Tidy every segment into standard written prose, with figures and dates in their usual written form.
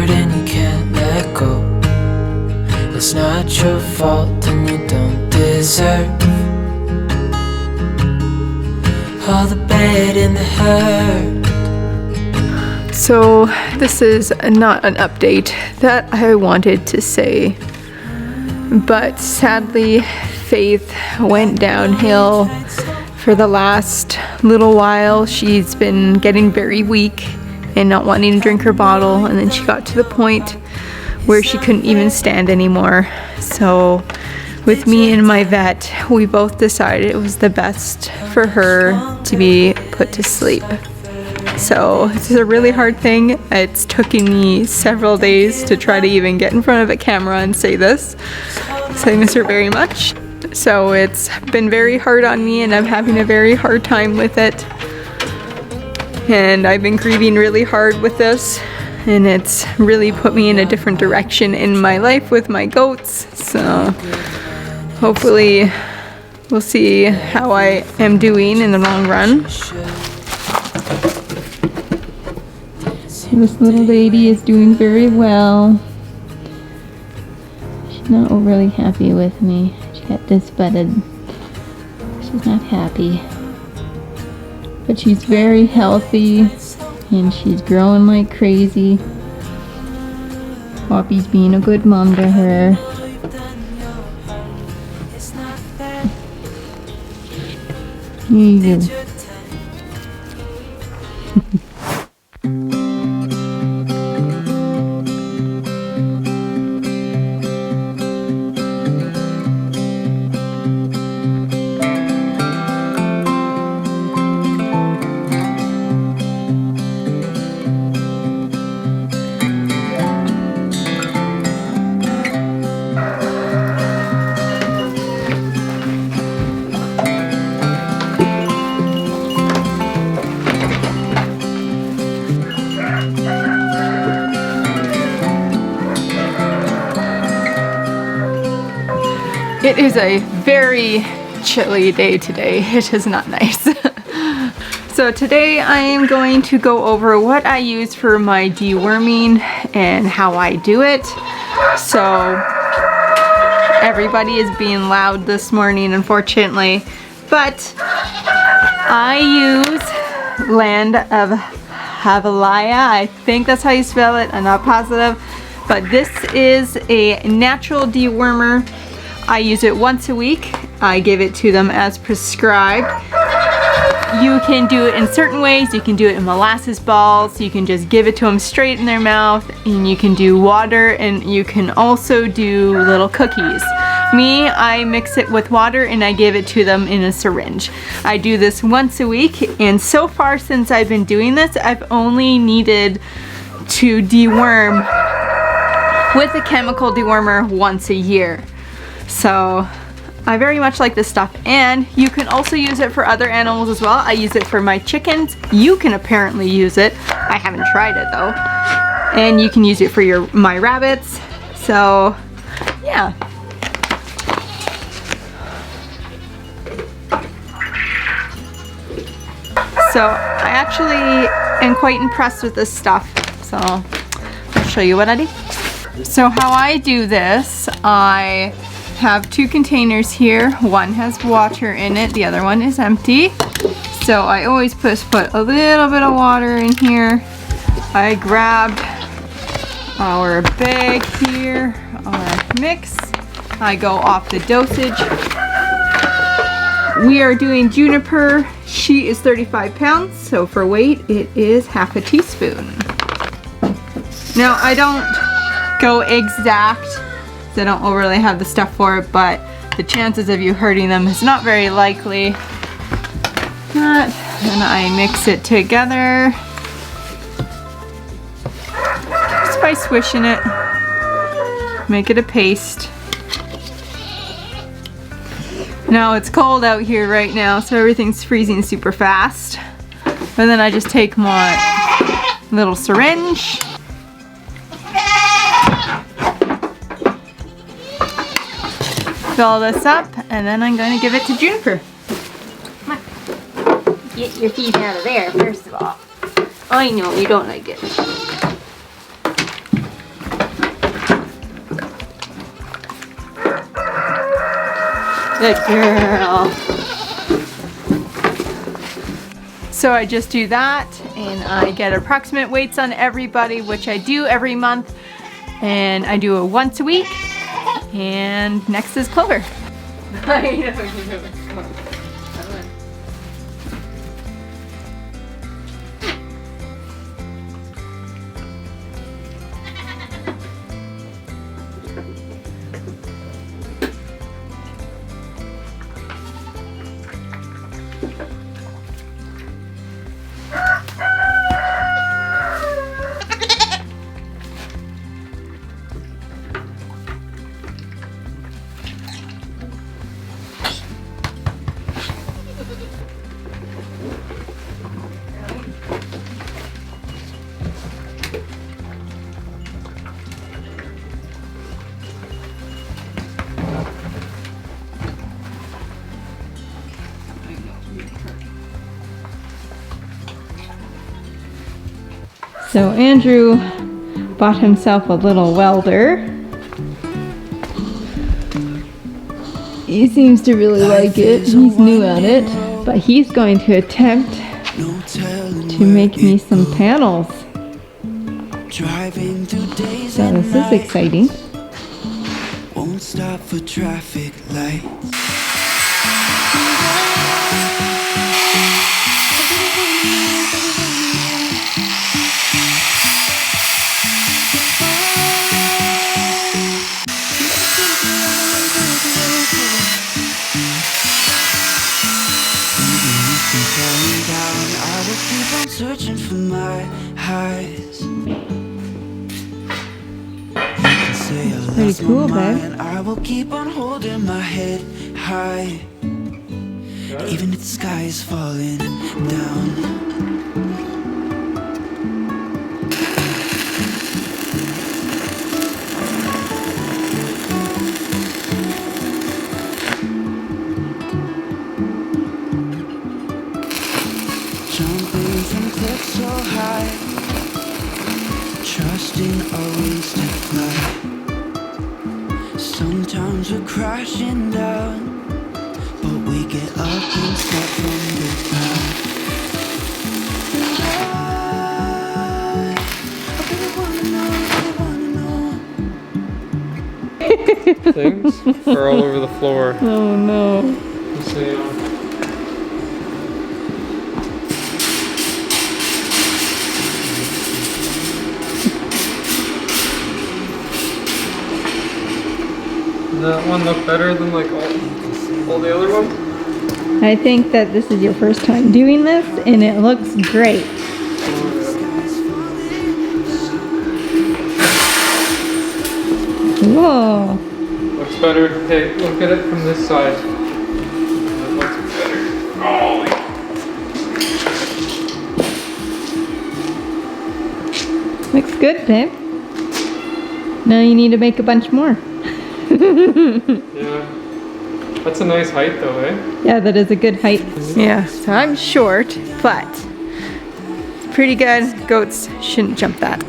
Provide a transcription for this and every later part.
hurt and you can't let go. It's not your fault and you don't deserve all the bad and the hurt. So this is not an update that I wanted to say, but sadly Faith went downhill for the last little while. She's been getting very weak and not wanting to drink her bottle, and then she got to the point where she couldn't even stand anymore. So with me and my vet, we both decided it was the best for her to be put to sleep. So it's a really hard thing. It's taken me several days to try to even get in front of a camera and say this. So I miss her very much. So it's been very hard on me and I'm having a very hard time with it. And I've been grieving really hard with this, and it's really put me in a different direction in my life with my goats. So hopefully we'll see how I am doing in the long run. This little lady is doing very well. She's not overly happy with me. She got disbutted. She's not happy. But she's very healthy and she's growing like crazy. Poppy's being a good mom to her. Here you go. It is a very chilly day today. It is not nice. So today I am going to go over what I use for my deworming and how I do it. So everybody is being loud this morning, unfortunately, but I use Land of Havalaya. I think that's how you spell it. I'm not positive, but this is a natural dewormer. I use it once a week. I give it to them as prescribed. You can do it in certain ways. You can do it in molasses balls. You can just give it to them straight in their mouth, and you can do water, and you can also do little cookies. Me, I mix it with water and I give it to them in a syringe. I do this once a week, and so far since I've been doing this, I've only needed to deworm with a chemical dewormer once a year. So I very much like this stuff, and you can also use it for other animals as well. I use it for my chickens. You can apparently use it. I haven't tried it though. And you can use it for my rabbits. So yeah. So I actually am quite impressed with this stuff. So I'll show you what I do. So how I do this, I have two containers here. One has water in it, the other one is empty. So I always put a little bit of water in here. I grab our bag here, our mix. I go off the dosage. We are doing juniper. She is 35 pounds, so for weight it is half a teaspoon. Now I don't go exact, I don't overly have the stuff for it, but the chances of you hurting them is not very likely. And I mix it together just by swishing it. Make it a paste. Now it's cold out here right now, so everything's freezing super fast. And then I just take my little syringe. Fill this up, and then I'm going to give it to Juniper. Come on. Get your feet out of there, first of all. I know you don't like it. Good girl. So I just do that and I get approximate weights on everybody, which I do every month. And I do it once a week. And next is Clover. I know, you know. So Andrew bought himself a little welder. He seems to really like it. He's new at it, but he's going to attempt to make me some panels. So this is exciting. Won't stop for traffic lights. I will keep on searching for my highs. Pretty cool, babe. I will keep on holding my head high, even if the sky is falling down. Jumping from cliffs so high, trusting our wings to fly. Sometimes we're crashing down, but we get up and start from the ground. Things are all over the floor. Oh no. You see, does that one look better than like all the other ones? I think that this is your first time doing this and it looks great. Whoa. Looks better. Hey, look at it from this side. It looks better. Holy. Looks good, babe. Now you need to make a bunch more. Yeah. That's a nice height though, eh? Yeah, that is a good height. Yeah, so I'm short, but pretty good. Goats shouldn't jump that.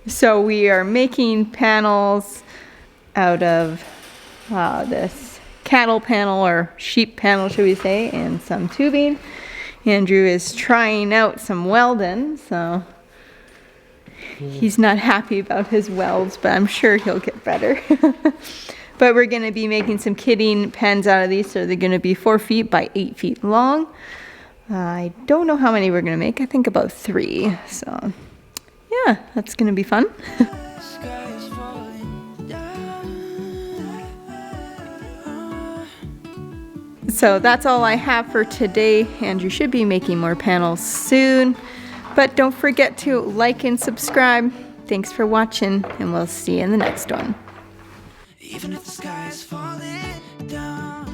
So we are making panels out of this cattle panel or sheep panel, should we say, and some tubing. Andrew is trying out some welding, so he's not happy about his welds, but I'm sure he'll get better. But we're going to be making some kidding pens out of these, so they're going to be 4 feet by 8 feet long. I don't know how many we're going to make. I think about 3. So yeah, that's going to be fun. So that's all I have for today. Andrew should be making more panels soon. But don't forget to like and subscribe. Thanks for watching, and we'll see you in the next one. Even if the sky is falling down.